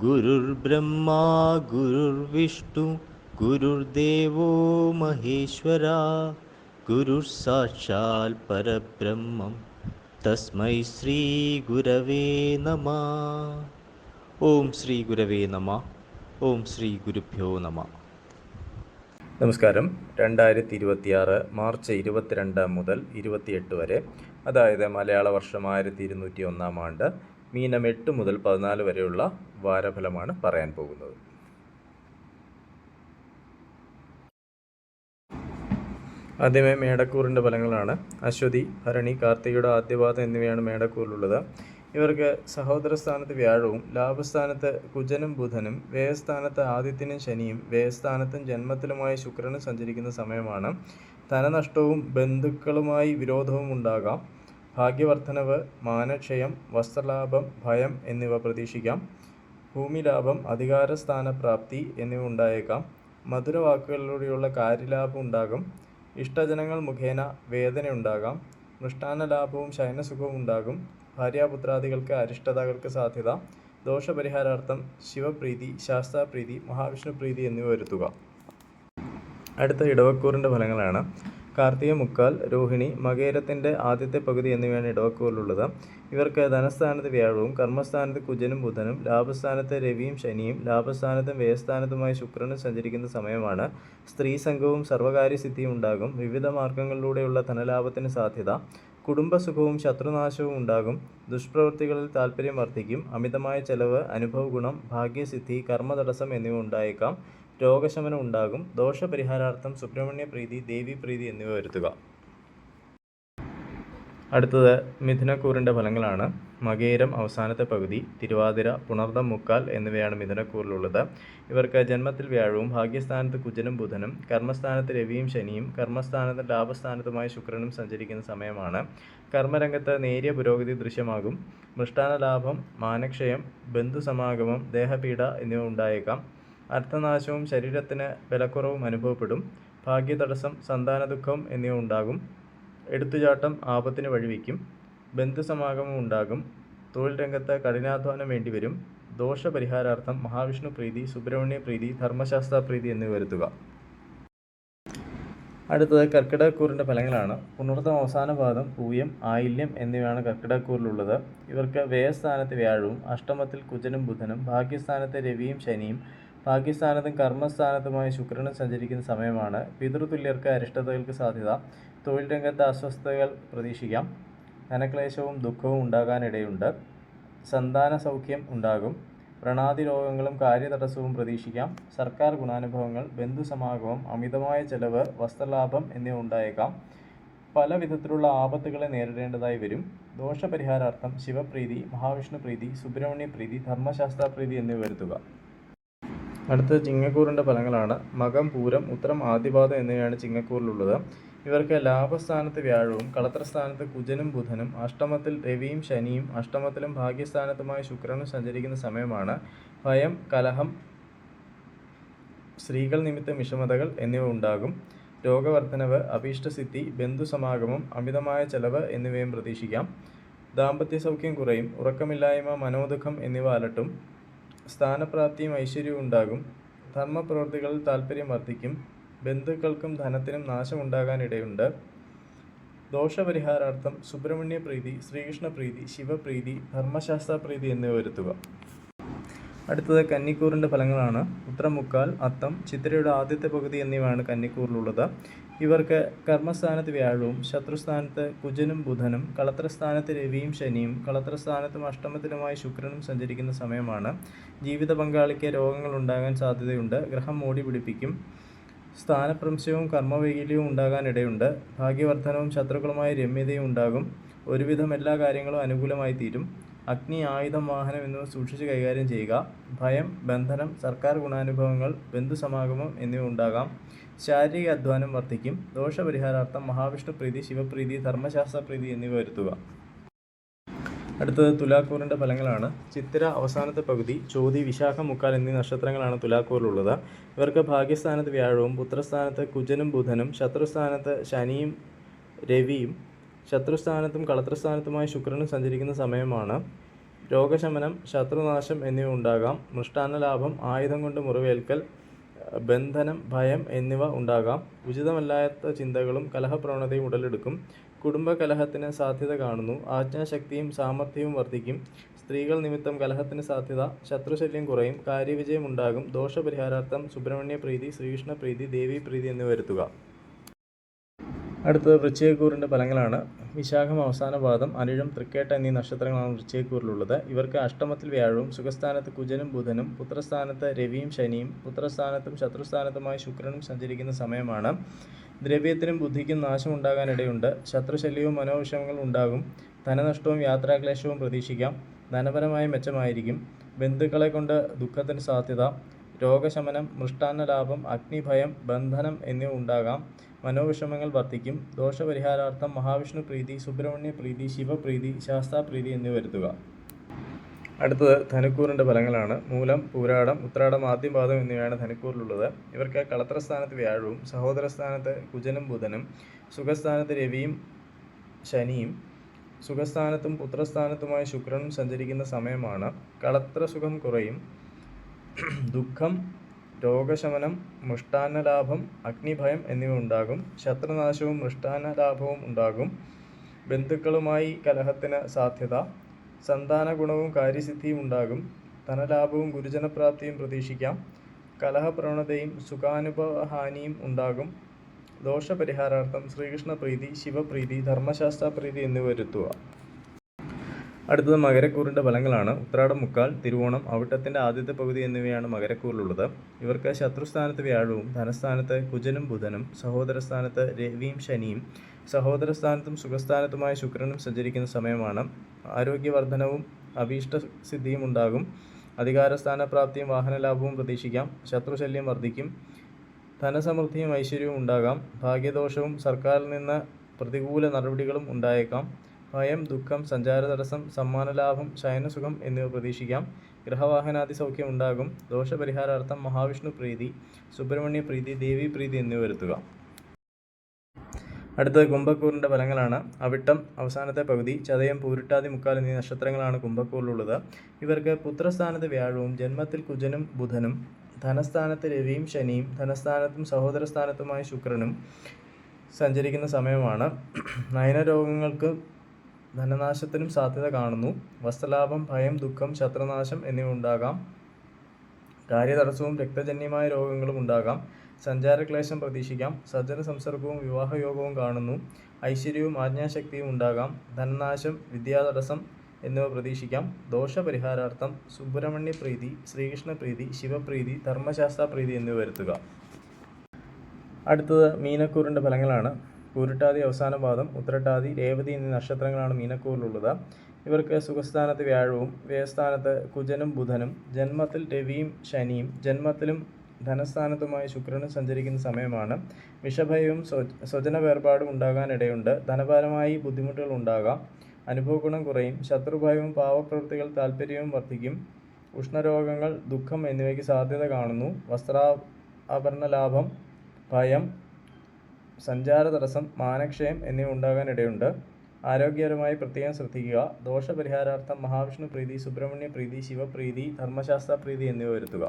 गुरुर्ब्रह्मा गुरुर्विष्णु गुरुर्देवो महेश्वरा गुरुर्साक्षात् परब्रह्मं तस्मै श्री गुरवे नमः. ഓം ശ്രീ ഗുരവേ നമ. ഓം ശ്രീ ഗുരുഭ്യോ നമ. നമസ്കാരം. 2026 മാർച്ച് 22 മുതൽ 28 വരെ, അതായത് മലയാള വർഷം 1201 ആണ്ട്, മീനം 8 മുതൽ 14 വരെയുള്ള വാരഫലമാണ് പറയാൻ പോകുന്നത്. ആദ്യമേ മേടക്കൂറിൻ്റെ ഫലങ്ങളാണ്. അശ്വതി, ഭരണി, കാർത്തികയുടെ ആദ്യപാദം എന്നിവയാണ് മേടക്കൂറിലുള്ളത്. ഇവർക്ക് സഹോദരസ്ഥാനത്ത് വ്യാഴവും ലാഭസ്ഥാനത്ത് കുജനും ബുധനും വ്യയസ്ഥാനത്ത് ആദിത്യനും ശനിയും വ്യയസ്ഥാനത്തും ജന്മത്തിലുമായി ശുക്രനും സഞ്ചരിക്കുന്ന സമയമാണ്. ധനനഷ്ടവും ബന്ധുക്കളുമായി വിരോധവും ഉണ്ടാകാം. ഭാഗ്യവർദ്ധനവ്, മാനക്ഷയം, വസ്ത്രലാഭം, ഭയം എന്നിവ പ്രതീക്ഷിക്കാം. ഭൂമിലാഭം, അധികാരസ്ഥാനപ്രാപ്തി എന്നിവ ഉണ്ടായേക്കാം. മധുരവാക്കുകളിലൂടെയുള്ള കാര്യലാഭം ഉണ്ടാകും. ഇഷ്ടജനങ്ങൾ മുഖേന വേദനയുണ്ടാകാം. മൃഷ്ടാന്നലാഭവും ശയനസുഖവും ഉണ്ടാകും. ഭാര്യാപുത്രാദികൾക്ക് അരിഷ്ടതകൾക്ക് സാധ്യത. ദോഷപരിഹാരാർത്ഥം ശിവപ്രീതി, ശാസ്താപ്രീതി, മഹാവിഷ്ണുപ്രീതി എന്നിവ വരുത്തുക. അടുത്ത ഇടവക്കൂറിൻ്റെ ഫലങ്ങളാണ്. കാർത്തിക മുക്കാൽ, രോഹിണി, മകേരത്തിൻ്റെ ആദ്യത്തെ പകുതി എന്നിവയാണ് ഇടവക്കൂറിലുള്ളത്. ഇവർക്ക് ധനസ്ഥാനത്ത് വ്യാഴവും കർമ്മസ്ഥാനത്ത് കുജനും ബുധനും ലാഭസ്ഥാനത്ത് രവിയും ശനിയും ലാഭസ്ഥാനത്തും വ്യയസ്ഥാനത്തുമായി ശുക്രനും സഞ്ചരിക്കുന്ന സമയമാണ്. സ്ത്രീസംഘവും സർവകാര്യസിദ്ധിയും ഉണ്ടാകും. വിവിധ മാർഗങ്ങളിലൂടെയുള്ള ധനലാഭത്തിന് സാധ്യത. കുടുംബസുഖവും ശത്രുനാശവും ഉണ്ടാകും. ദുഷ്പ്രവൃത്തികളിൽ താൽപ്പര്യം വർദ്ധിക്കും. അമിതമായ ചെലവ്, അനുഭവഗുണം, ഭാഗ്യസിദ്ധി, കർമ്മതടസ്സം എന്നിവ ഉണ്ടായേക്കാം. രോഗശമനം ഉണ്ടാകും. ദോഷപരിഹാരാർത്ഥം സുബ്രഹ്മണ്യ പ്രീതി, ദേവീപ്രീതി എന്നിവ വരുത്തുക. അടുത്തത് മിഥുനക്കൂറിൻ്റെ ഫലങ്ങളാണ്. മകേരം അവസാനത്തെ പകുതി, തിരുവാതിര, പുണർദം മുക്കാൽ എന്നിവയാണ് മിഥുനക്കൂറിലുള്ളത്. ഇവർക്ക് ജന്മത്തിൽ വ്യാഴവും ഭാഗ്യസ്ഥാനത്ത് കുജനും ബുധനും കർമ്മസ്ഥാനത്ത് രവിയും ശനിയും കർമ്മസ്ഥാനത്ത് ലാഭസ്ഥാനത്തുമായി ശുക്രനും സഞ്ചരിക്കുന്ന സമയമാണ്. കർമ്മരംഗത്ത് നേരിയ പുരോഗതി ദൃശ്യമാകും. മൃഷ്ടാന്ന ലാഭം, മാനക്ഷയം, ബന്ധുസമാഗമം, ദേഹപീഡ എന്നിവ ഉണ്ടായേക്കാം. അർത്ഥനാശവും ശരീരത്തിന് ബലക്കുറവും അനുഭവപ്പെടും. ഭാഗ്യതടസ്സം, സന്താനദുഃഖം എന്നിവ ഉണ്ടാകും. എടുത്തുചാട്ടം ആപത്തിന് വഴിവെക്കും. ബന്ധുസമാഗമം ഉണ്ടാകും. തൊഴിൽ രംഗത്ത് കഠിനാധ്വാനം വേണ്ടിവരും. ദോഷപരിഹാരാർത്ഥം മഹാവിഷ്ണു പ്രീതി, സുബ്രഹ്മണ്യ പ്രീതി, ധർമ്മശാസ്ത്ര പ്രീതി എന്നിവ വരുത്തുക. അടുത്തത് കർക്കിടകക്കൂറിൻ്റെ ഫലങ്ങളാണ്. പുണർദം അവസാന പാദം, പൂയം, ആയില്യം എന്നിവയാണ് കർക്കിടകക്കൂറിലുള്ളത്. ഇവർക്ക് വ്യയസ്ഥാനത്ത് വ്യാഴവും അഷ്ടമത്തിൽ കുജനും ബുധനും ഭാഗ്യസ്ഥാനത്ത് രവിയും ശനിയും ഭാഗ്യസ്ഥാനത്തും കർമ്മസ്ഥാനത്തുമായി ശുക്രനും സഞ്ചരിക്കുന്ന സമയമാണ്. പിതൃതുല്യർക്ക് അരിഷ്ടതകൾക്ക് സാധ്യത. തൊഴിൽ രംഗത്ത് അസ്വസ്ഥതകൾ പ്രതീക്ഷിക്കാം. ധനക്ലേശവും ദുഃഖവും ഉണ്ടാകാനിടയുണ്ട്. സന്താന സൗഖ്യം ഉണ്ടാകും. വ്രണാദി രോഗങ്ങളും കാര്യതടസ്സവും പ്രതീക്ഷിക്കാം. സർക്കാർ ഗുണാനുഭവങ്ങൾ, ബന്ധുസമാഗമം, അമിതമായ ചെലവ്, വസ്ത്രലാഭം എന്നിവ ഉണ്ടായേക്കാം. പല വിധത്തിലുള്ള ആപത്തുകളെ നേരിടേണ്ടതായി വരും. ദോഷപരിഹാരാർത്ഥം ശിവപ്രീതി, മഹാവിഷ്ണു പ്രീതി, സുബ്രഹ്മണ്യ പ്രീതി, ധർമ്മശാസ്ത്ര പ്രീതി എന്നിവ വരുത്തുക. അടുത്തത് ചിങ്ങക്കൂറിൻ്റെ ഫലങ്ങളാണ്. മകം, പൂരം, ഉത്തരം, ആദ്യപാദം എന്നിവയാണ് ചിങ്ങക്കൂറിലുള്ളത്. ഇവർക്ക് ലാഭസ്ഥാനത്ത് വ്യാഴവും കളത്രസ്ഥാനത്ത് കുജനും ബുധനും അഷ്ടമത്തിൽ രവിയും ശനിയും അഷ്ടമത്തിലും ഭാഗ്യസ്ഥാനത്തുമായി ശുക്രനും സഞ്ചരിക്കുന്ന സമയമാണ്. ഭയം, കലഹം, സ്ത്രീകൾ നിമിത്തം വിഷമതകൾ എന്നിവ ഉണ്ടാകും. രോഗവർദ്ധനവ്, അഭീഷ്ടസിദ്ധി, ബന്ധുസമാഗമം, അമിതമായ ചെലവ് എന്നിവയും പ്രതീക്ഷിക്കാം. ദാമ്പത്യ സൗഖ്യം കുറയും. ഉറക്കമില്ലായ്മ, മനോദുഃഖം എന്നിവ അലട്ടും. സ്ഥാനപ്രാപ്തിയും ഐശ്വര്യവും ഉണ്ടാകും. ധർമ്മപ്രവൃത്തികളിൽ താൽപ്പര്യം വർദ്ധിക്കും. ബന്ധുക്കൾക്കും ധനത്തിനും നാശമുണ്ടാകാനിടയുണ്ട്. ദോഷപരിഹാരാർത്ഥം സുബ്രഹ്മണ്യ പ്രീതി, ശ്രീകൃഷ്ണ പ്രീതി, ശിവപ്രീതി, ധർമ്മശാസ്ത്ര പ്രീതി എന്നിവ വരുത്തുക. അടുത്തത് കന്നിക്കൂറിൻ്റെ ഫലങ്ങളാണ്. ഉത്തരം മുക്കാൽ, അത്തം, ചിത്തിരയുടെ ആദ്യത്തെ പകുതി എന്നിവയാണ് കന്നിക്കൂറിലുള്ളത്. ഇവർക്ക് കർമ്മസ്ഥാനത്ത് വ്യാഴവും ശത്രുസ്ഥാനത്ത് കുജനും ബുധനും കളത്രസ്ഥാനത്ത് രവിയും ശനിയും കളത്രസ്ഥാനത്തും അഷ്ടമത്തിലുമായി ശുക്രനും സഞ്ചരിക്കുന്ന സമയമാണ്. ജീവിത പങ്കാളിക്ക് രോഗങ്ങൾ ഉണ്ടാകാൻ സാധ്യതയുണ്ട്. ഗ്രഹം മോടി പിടിപ്പിക്കും. സ്ഥാനഭ്രംശവും കർമ്മവൈകല്യവും ഉണ്ടാകാനിടയുണ്ട്. ഭാഗ്യവർദ്ധനവും ശത്രുക്കളുമായി രമ്യതയും ഉണ്ടാകും. ഒരുവിധം എല്ലാ കാര്യങ്ങളും അനുകൂലമായി തീരും. അഗ്നി, ആയുധം, വാഹനം എന്നിവ സൂക്ഷിച്ച് കൈകാര്യം ചെയ്യുക. ഭയം, ബന്ധനം, സർക്കാർ ഗുണാനുഭവങ്ങൾ, ബന്ധുസമാഗമം എന്നിവ ഉണ്ടാകാം. ശാരീരിക അധ്വാനം വർദ്ധിക്കും. ദോഷപരിഹാരാർത്ഥം മഹാവിഷ്ണു പ്രീതി, ശിവപ്രീതി, ധർമ്മശാസ്ത്ര പ്രീതി എന്നിവ വരുത്തുക. അടുത്തത് തുലാക്കൂറിൻ്റെ ഫലങ്ങളാണ്. ചിത്തിര അവസാനത്തെ പകുതി, ചോതി, വിശാഖം, മുക്കാൽ എന്നീ നക്ഷത്രങ്ങളാണ് തുലാക്കൂറിലുള്ളത്. ഇവർക്ക് ഭാഗ്യസ്ഥാനത്ത് വ്യാഴവും പുത്രസ്ഥാനത്ത് കുജനും ബുധനും ശത്രുസ്ഥാനത്ത് ശനിയും രവിയും ശത്രുസ്ഥാനത്തും കളത്രസ്ഥാനത്തുമായി ശുക്രനും സഞ്ചരിക്കുന്ന സമയമാണ്. രോഗശമനം, ശത്രുനാശം എന്നിവ ഉണ്ടാകാം. മൃഷ്ടാന്നലാഭം, ആയുധം കൊണ്ട് മുറിവേൽക്കൽ, ബന്ധനം, ഭയം എന്നിവ ഉണ്ടാകാം. ഉചിതമല്ലാത്ത ചിന്തകളും കലഹപ്രവണതയും ഉടലെടുക്കും. കുടുംബകലഹത്തിന് സാധ്യത കാണുന്നു. ആജ്ഞാശക്തിയും സാമർഥ്യവും വർദ്ധിക്കും. സ്ത്രീകൾ നിമിത്തം കലഹത്തിന് സാധ്യത. ശത്രുശല്യം കുറയും. കാര്യവിജയം ഉണ്ടാകും. ദോഷപരിഹാരാർത്ഥം സുബ്രഹ്മണ്യ പ്രീതി, ശ്രീകൃഷ്ണ പ്രീതി, ദേവീ പ്രീതി എന്നിവ വരുത്തുക. അടുത്തത് വൃശ്ചികക്കൂറിൻ്റെ ഫലങ്ങളാണ്. വിശാഖം അവസാന പാദം, അനിഴം, തൃക്കേട്ട എന്നീ നക്ഷത്രങ്ങളാണ് വൃശ്ചികക്കൂറിലുള്ളത്. ഇവർക്ക് അഷ്ടമത്തിൽ വ്യാഴവും സുഖസ്ഥാനത്ത് കുജനും ബുധനും പുത്രസ്ഥാനത്ത് രവിയും ശനിയും പുത്രസ്ഥാനത്തും ശത്രുസ്ഥാനത്തുമായി ശുക്രനും സഞ്ചരിക്കുന്ന സമയമാണ്. ദ്രവ്യത്തിനും ബുദ്ധിക്കും നാശം ഉണ്ടാകാനിടയുണ്ട്. ശത്രുശല്യവും മനോവിഷമങ്ങളും ഉണ്ടാകും. ധനനഷ്ടവും യാത്രാക്ലേശവും പ്രതീക്ഷിക്കാം. ധനപരമായ മെച്ചമായിരിക്കും. ബന്ധുക്കളെ കൊണ്ട് ദുഃഖത്തിന് സാധ്യത. രോഗശമനം, മൃഷ്ടാന്നലാഭം, അഗ്നിഭയം, ബന്ധനം എന്നിവ ഉണ്ടാകാം. മനോവിഷമങ്ങൾ വർദ്ധിക്കും. ദോഷപരിഹാരാർത്ഥം മഹാവിഷ്ണു പ്രീതി, സുബ്രഹ്മണ്യ പ്രീതി, ശിവപ്രീതി, ശാസ്താപ്രീതി എന്നിവ വരുത്തുക. അടുത്തത് ധനുക്കൂറിൻ്റെ ഫലങ്ങളാണ്. മൂലം, പൂരാടം, ഉത്രാടം, ആദ്യപാദം എന്നിവയാണ് ധനുക്കൂറിലുള്ളത്. ഇവർക്ക് കളത്രസ്ഥാനത്ത് വ്യാഴവും സഹോദരസ്ഥാനത്ത് കുജനും ബുധനും സുഖസ്ഥാനത്ത് രവിയും ശനിയും സുഖസ്ഥാനത്തും പുത്രസ്ഥാനത്തുമായി ശുക്രനും സഞ്ചരിക്കുന്ന സമയമാണ്. കളത്രസുഖം കുറയും. ദുഃഖം, രോഗശമനം, മൃഷ്ടാന്നലാഭം, അഗ്നിഭയം എന്നിവ ഉണ്ടാകും. ശത്രുനാശവും മൃഷ്ടാന്നലാഭവും ഉണ്ടാകും. ബന്ധുക്കളുമായി കലഹത്തിന് സാധ്യത. സന്താനഗുണവും കാര്യസിദ്ധിയും ഉണ്ടാകും. ധനലാഭവും ഗുരുജനപ്രാപ്തിയും പ്രതീക്ഷിക്കാം. കലഹപ്രവണതയും സുഖാനുഭവഹാനിയും ഉണ്ടാകും. ദോഷപരിഹാരാർത്ഥം ശ്രീകൃഷ്ണ പ്രീതി, ശിവപ്രീതി, ധർമ്മശാസ്ത്രപ്രീതി എന്നിവ വരുത്തുക. അടുത്തത് മകരക്കൂറിൻ്റെ ഫലങ്ങളാണ്. ഉത്രാടം, മുക്കാൽ, തിരുവോണം, അവിട്ടത്തിൻ്റെ ആദ്യത്തെ പകുതി എന്നിവയാണ് മകരക്കൂറിലുള്ളത്. ഇവർക്ക് ശത്രുസ്ഥാനത്ത് വ്യാഴവും ധനസ്ഥാനത്ത് കുജനും ബുധനും സഹോദരസ്ഥാനത്ത് രവിയും ശനിയും സഹോദരസ്ഥാനത്തും സുഖസ്ഥാനത്തുമായ ശുക്രനും സഞ്ചരിക്കുന്ന സമയമാണ്. ആരോഗ്യവർദ്ധനവും അഭീഷ്ടസിദ്ധിയും ഉണ്ടാകും. അധികാരസ്ഥാനപ്രാപ്തിയും വാഹനലാഭവും പ്രതീക്ഷിക്കാം. ശത്രുശല്യം വർദ്ധിക്കും. ധനസമൃദ്ധിയും ഐശ്വര്യവും ഉണ്ടാകാം. ഭാഗ്യദോഷവും സർക്കാരിൽ നിന്ന് പ്രതികൂല നടപടികളും ഉണ്ടായേക്കാം. ഭയം, ദുഃഖം, സഞ്ചാരതടസ്സം, സമ്മാനലാഭം, ശയനസുഖം എന്നിവ പ്രതീക്ഷിക്കാം. ഗൃഹവാഹനാദി സൗഖ്യം ഉണ്ടാകും. ദോഷപരിഹാരാർത്ഥം മഹാവിഷ്ണു പ്രീതി, സുബ്രഹ്മണ്യ പ്രീതി, ദേവീ പ്രീതി എന്നിവ വരുത്തുക. അടുത്തത് കുംഭക്കൂറിൻ്റെ ഫലങ്ങളാണ്. അവിട്ടം അവസാനത്തെ പകുതി, ചതയം, പൂരിട്ടാതി, മുക്കാൽ എന്നീ നക്ഷത്രങ്ങളാണ് കുംഭക്കൂറിലുള്ളത്. ഇവർക്ക് പുത്രസ്ഥാനത്ത് വ്യാഴവും ജന്മത്തിൽ കുജനും ബുധനും ധനസ്ഥാനത്ത് രവിയും ശനിയും ധനസ്ഥാനത്തും സഹോദരസ്ഥാനത്തുമായ ശുക്രനും സഞ്ചരിക്കുന്ന സമയമാണ്. നയനരോഗങ്ങൾക്ക് ധനനാശത്തിനും സാധ്യത കാണുന്നു. വസ്ത്രലാഭം, ഭയം, ദുഃഖം, ശത്രുനാശം എന്നിവ ഉണ്ടാകാം. കാര്യതടസ്സവും രക്തജന്യമായ രോഗങ്ങളും ഉണ്ടാകാം. സഞ്ചാരക്ലേശം പ്രതീക്ഷിക്കാം. സജ്ജന സംസർഗവും വിവാഹയോഗവും കാണുന്നു. ഐശ്വര്യവും ആജ്ഞാശക്തിയും ഉണ്ടാകാം. ധനനാശം, വിദ്യാതടസ്സം എന്നിവ പ്രതീക്ഷിക്കാം. ദോഷപരിഹാരാർത്ഥം സുബ്രഹ്മണ്യ പ്രീതി, ശ്രീകൃഷ്ണ പ്രീതി, ശിവപ്രീതി, ധർമ്മശാസ്ത്രപ്രീതി എന്നിവ വരുത്തുക. അടുത്തത് മീനക്കൂറിൻ്റെ ഫലങ്ങളാണ്. പൂരിട്ടാതി അവസാന പാദം, ഉത്രട്ടാതി, രേവതി എന്നീ നക്ഷത്രങ്ങളാണ് മീനക്കൂറിലുള്ളത്. ഇവർക്ക് സുഖസ്ഥാനത്ത് വ്യാഴവും വ്യയസ്ഥാനത്ത് കുജനും ബുധനും ജന്മത്തിൽ രവിയും ശനിയും ജന്മത്തിലും ധനസ്ഥാനത്തുമായി ശുക്രനും സഞ്ചരിക്കുന്ന സമയമാണ്. വിഷഭയവും സ്വജന വേർപാടും ഉണ്ടാകാനിടയുണ്ട്. ധനപരമായി ബുദ്ധിമുട്ടുകൾ ഉണ്ടാകാം. അനുഭവഗുണം കുറയും. ശത്രുഭയവും പാവപ്രവൃത്തികൾ താൽപ്പര്യവും വർദ്ധിക്കും. ഉഷ്ണരോഗങ്ങൾ, ദുഃഖം എന്നിവയ്ക്ക് സാധ്യത കാണുന്നു. വസ്ത്രാഭരണ ലാഭം, ഭയം, സഞ്ചാരതടസ്സം, മാനക്ഷയം എന്നിവ ഉണ്ടാകാനിടയുണ്ട്. ആരോഗ്യപരമായി പ്രത്യേകം ശ്രദ്ധിക്കുക. ദോഷപരിഹാരാർത്ഥം മഹാവിഷ്ണു പ്രീതി, സുബ്രഹ്മണ്യ പ്രീതി, ശിവപ്രീതി, ധർമ്മശാസ്ത്രപ്രീതി എന്നിവ വരുത്തുക.